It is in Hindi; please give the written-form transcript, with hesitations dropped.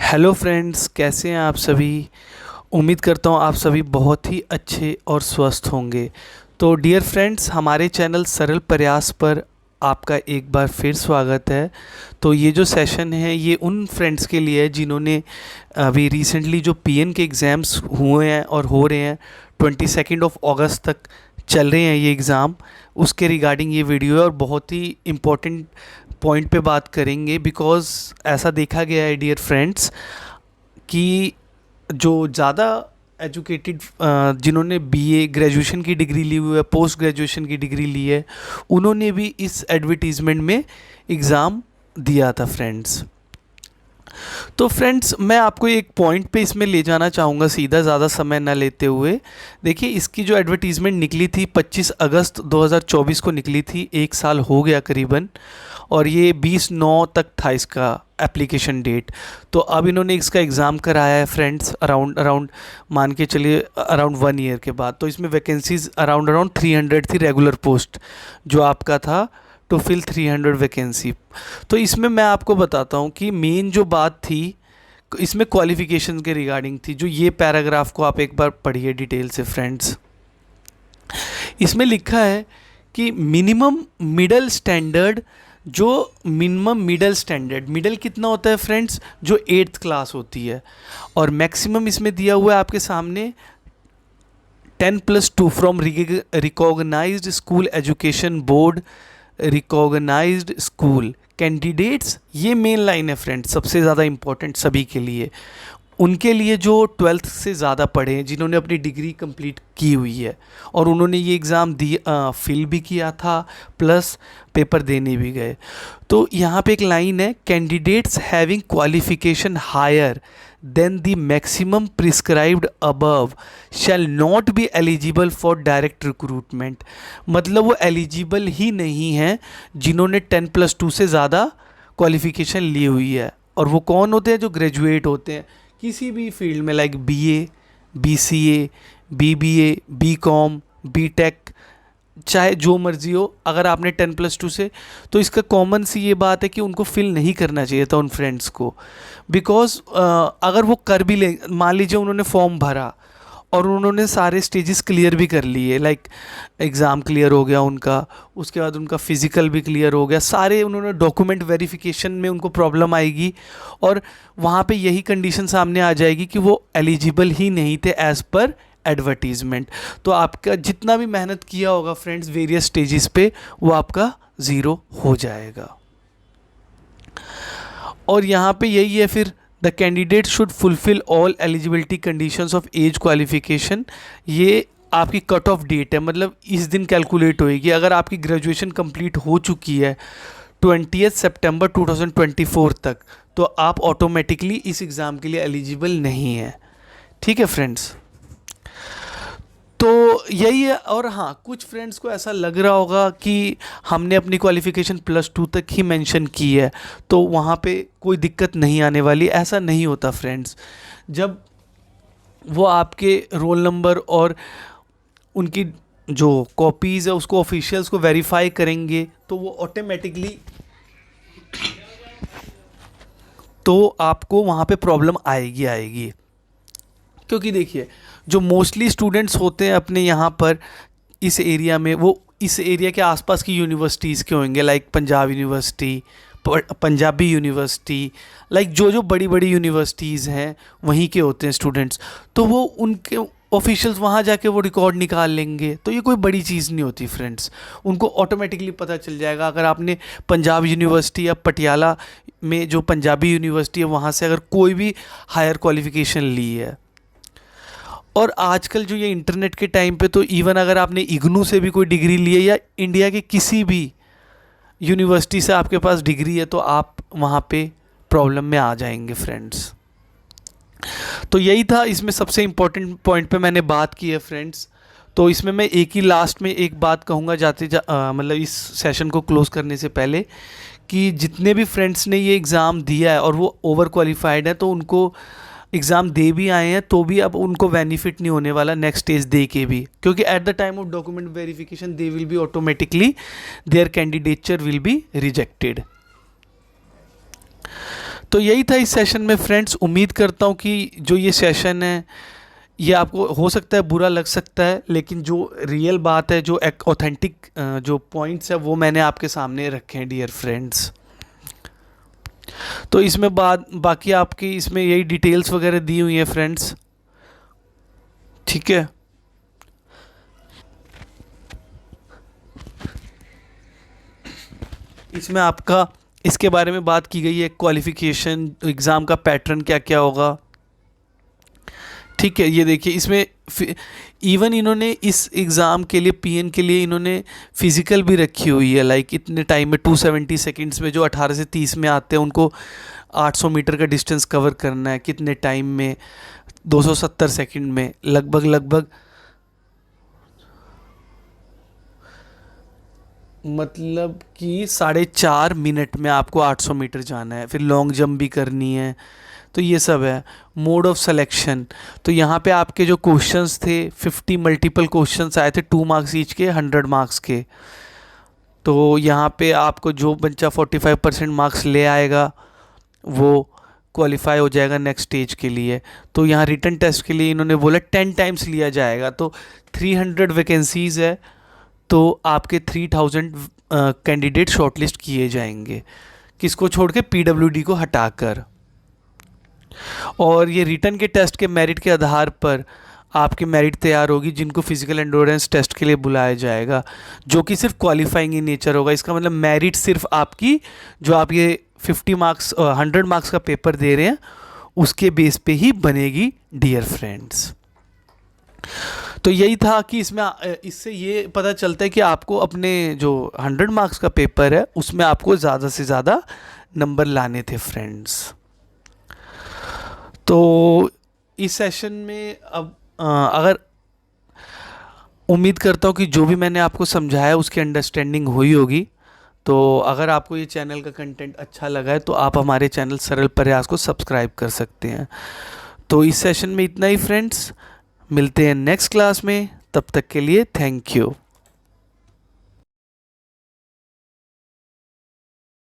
हेलो फ्रेंड्स, कैसे हैं आप सभी। उम्मीद करता हूँ आप सभी बहुत ही अच्छे और स्वस्थ होंगे। तो डियर फ्रेंड्स, हमारे चैनल सरल प्रयास पर आपका एक बार फिर स्वागत है। तो ये जो सेशन है ये उन फ्रेंड्स के लिए है जिन्होंने अभी रिसेंटली जो पीएन के एग्ज़ाम्स हुए हैं और हो रहे हैं, 22 अगस्त तक चल रहे हैं ये एग्ज़ाम, उसके रिगार्डिंग ये वीडियो है। और बहुत ही इम्पोर्टेंट पॉइंट पे बात करेंगे, बिकॉज़ ऐसा देखा गया है डियर फ्रेंड्स कि जो ज़्यादा एजुकेटेड, जिन्होंने बीए ग्रेजुएशन की डिग्री ली हुई है, पोस्ट ग्रेजुएशन की डिग्री ली है, उन्होंने भी इस एडवर्टीज़मेंट में एग्ज़ाम दिया था फ्रेंड्स। तो फ्रेंड्स, मैं आपको एक पॉइंट पे इसमें ले जाना चाहूँगा सीधा, ज़्यादा समय ना लेते हुए। देखिए, इसकी जो एडवर्टीज़मेंट निकली थी 25 अगस्त 2024 को निकली थी, एक साल हो गया करीबन, और ये 20/9 तक था इसका एप्लीकेशन डेट। तो अब इन्होंने इसका एग्ज़ाम कराया है फ्रेंड्स, अराउंड अराउंड मान के चलिए अराउंड 1 ईयर के बाद। तो इसमें वैकेंसीज़ अराउंड अराउंड 300 थी, रेगुलर पोस्ट जो आपका था टू फिल 300 वैकेंसी। तो इसमें मैं आपको बताता हूँ कि मेन जो बात थी इसमें क्वालिफ़िकेशन के रिगार्डिंग थी। जो ये पैराग्राफ को आप एक बार पढ़िए डिटेल से फ्रेंड्स। इसमें लिखा है कि मिनिमम मिडल स्टैंडर्ड, जो मिनिमम मिडल स्टैंडर्ड, मिडल कितना होता है फ्रेंड्स, जो 8th क्लास होती है, और मैक्सिमम इसमें दिया हुआ है आपके सामने 10+2 from recognised school education board, recognised school candidates. ये मेन लाइन है फ्रेंड्स, सबसे ज़्यादा इंपॉर्टेंट सभी के लिए, उनके लिए जो 12th से ज़्यादा पढ़े हैं, जिन्होंने अपनी डिग्री कंप्लीट की हुई है और उन्होंने ये एग्ज़ाम फिल भी किया था, प्लस पेपर देने भी गए। तो यहाँ पे एक लाइन है, candidates having qualification higher than the maximum prescribed above shall not be eligible for direct recruitment. मतलब वो एलिजिबल ही नहीं है जिन्होंने 10+2 से ज़्यादा क्वालिफिकेशन ली हुई है। और वो कौन होते हैं? जो ग्रेजुएट होते हैं किसी भी फील्ड में, like BA, BCA, BBA, BCom, BTech, चाहे जो मर्जी हो। अगर आपने 10+2 से, तो इसका कॉमन सी ये बात है कि उनको फिल नहीं करना चाहिए था उन फ्रेंड्स को। बिकॉज अगर वो कर भी ले, मान लीजिए उन्होंने फॉर्म भरा और उन्होंने सारे स्टेजेस क्लियर भी कर लिए, लाइक एग्ज़ाम क्लियर हो गया उनका, उसके बाद उनका फिज़िकल भी क्लियर हो गया, सारे उन्होंने डॉक्यूमेंट वेरिफिकेशन में उनको प्रॉब्लम आएगी और वहाँ पे यही कंडीशन सामने आ जाएगी कि वो एलिजिबल ही नहीं थे एज़ पर एडवर्टीज़मेंट। तो आपका जितना भी मेहनत किया होगा फ्रेंड्स वेरियस स्टेजेस पे, वो आपका ज़ीरो हो जाएगा। और यहाँ पे यही है फिर, the candidate should fulfil all eligibility conditions of as qualification. ये आपकी कट ऑफ डेट है, मतलब इस दिन कैलकुलेट होएगी। अगर आपकी ग्रेजुएशन कंप्लीट हो चुकी है 20 सितंबर 2024 तक, तो आप ऑटोमेटिकली इस एग्ज़ाम के लिए एलिजिबल नहीं है। ठीक है फ्रेंड्स, तो यही है। और हाँ, कुछ फ्रेंड्स को ऐसा लग रहा होगा कि हमने अपनी क्वालिफ़िकेशन +2 तक ही मेंशन की है, तो वहाँ पे कोई दिक्कत नहीं आने वाली। ऐसा नहीं होता फ्रेंड्स। जब वो आपके रोल नंबर और उनकी जो कॉपीज़ है उसको ऑफिशियल्स को वेरीफाई करेंगे, तो वो ऑटोमेटिकली, तो आपको वहाँ पे प्रॉब्लम आएगी आएगी। क्योंकि देखिए, जो मोस्टली स्टूडेंट्स होते हैं अपने यहाँ पर इस एरिया में, वो इस एरिया के आसपास की यूनिवर्सिटीज़ के होंगे, like Punjab university, Punjabi university, like जो जो बड़ी बड़ी यूनिवर्सिटीज़ हैं वहीं के होते हैं स्टूडेंट्स। तो वो उनके ऑफिशियल्स वहाँ जाके वो रिकॉर्ड निकाल लेंगे, तो ये कोई बड़ी चीज़ नहीं होती फ्रेंड्स। उनको ऑटोमेटिकली पता चल जाएगा। अगर आपने पंजाब यूनिवर्सिटी या पटियाला में जो पंजाबी यूनिवर्सिटी है वहाँ से अगर कोई भी हायर क्वालिफिकेशन ली है, और आजकल जो ये इंटरनेट के टाइम पे, तो इवन अगर आपने इग्नू से भी कोई डिग्री ली है या इंडिया के किसी भी यूनिवर्सिटी से आपके पास डिग्री है, तो आप वहाँ पे प्रॉब्लम में आ जाएंगे फ्रेंड्स। तो यही था, इसमें सबसे इम्पोर्टेंट पॉइंट पे मैंने बात की है फ्रेंड्स। तो इसमें मैं एक ही लास्ट में एक बात कहूँगा मतलब इस सेशन को क्लोज़ करने से पहले, कि जितने भी फ्रेंड्स ने ये एग्ज़ाम दिया है और वो ओवर क्वालिफाइड है, तो उनको एग्ज़ाम दे भी आए हैं तो भी अब उनको बेनिफिट नहीं होने वाला नेक्स्ट स्टेज दे के भी, क्योंकि at the time of document verification they will be automatically, their candidature will be rejected. तो यही था इस सेशन में फ्रेंड्स। उम्मीद करता हूँ कि जो ये सेशन है ये आपको हो सकता है बुरा लग सकता है, लेकिन जो रियल बात है, जो एक ऑथेंटिक जो पॉइंट्स है वो मैंने आपके सामने रखे हैं डियर फ्रेंड्स। तो इसमें बाकी आपकी इसमें यही डिटेल्स वगैरह दी हुई हैं फ्रेंड्स, ठीक है। इसमें आपका इसके बारे में बात की गई है, क्वालिफिकेशन, एग्ज़ाम का पैटर्न क्या क्या होगा, ठीक है। ये देखिए इसमें इवन इन्होंने इस एग्ज़ाम के लिए पीएन के लिए इन्होंने फिज़िकल भी रखी हुई है, लाइक इतने टाइम में 270 सेकंड्स में जो 18 से 30 में आते हैं उनको 800 मीटर का डिस्टेंस कवर करना है कितने टाइम में, 270 सेकंड में, लगभग मतलब कि 4.5 मिनट में आपको 800 मीटर जाना है। फिर लॉन्ग जंप भी करनी है, तो ये सब है। मोड ऑफ सिलेक्शन, तो यहाँ पे आपके जो क्वेश्चंस थे 50 मल्टीपल क्वेश्चंस आए थे, 2 मार्क्स ईच के, 100 मार्क्स के। तो यहाँ पे आपको जो बच्चा 45% मार्क्स ले आएगा वो क्वालिफाई हो जाएगा नेक्स्ट स्टेज के लिए। तो यहाँ रिटन टेस्ट के लिए इन्होंने बोला 10 टाइम्स लिया जाएगा। तो 300 वैकेंसीज़ है, तो आपके 3000 कैंडिडेट शॉर्टलिस्ट किए जाएंगे, किसको छोड़ के, पीडब्ल्यूडी को हटाकर। और ये रिटन के टेस्ट के मेरिट के आधार पर आपकी मेरिट तैयार होगी, जिनको फिजिकल एंडोरेंस टेस्ट के लिए बुलाया जाएगा, जो कि सिर्फ क्वालिफाइंग इन नेचर होगा। इसका मतलब मेरिट सिर्फ आपकी जो आप ये 50 मार्क्स 100 मार्क्स का पेपर दे रहे हैं उसके बेस पे ही बनेगी डियर फ्रेंड्स। तो यही था कि इसमें इससे ये पता चलता है कि आपको अपने जो 100 मार्क्स का पेपर है उसमें आपको ज़्यादा से ज़्यादा नंबर लाने थे फ्रेंड्स। तो इस सेशन में अब अगर उम्मीद करता हूँ कि जो भी मैंने आपको समझाया उसकी अंडरस्टैंडिंग हुई होगी। तो अगर आपको ये चैनल का कंटेंट अच्छा लगा है तो आप हमारे चैनल सरल प्रयास को सब्सक्राइब कर सकते हैं। तो इस सेशन में इतना ही फ्रेंड्स, मिलते हैं नेक्स्ट क्लास में, तब तक के लिए थैंक यू।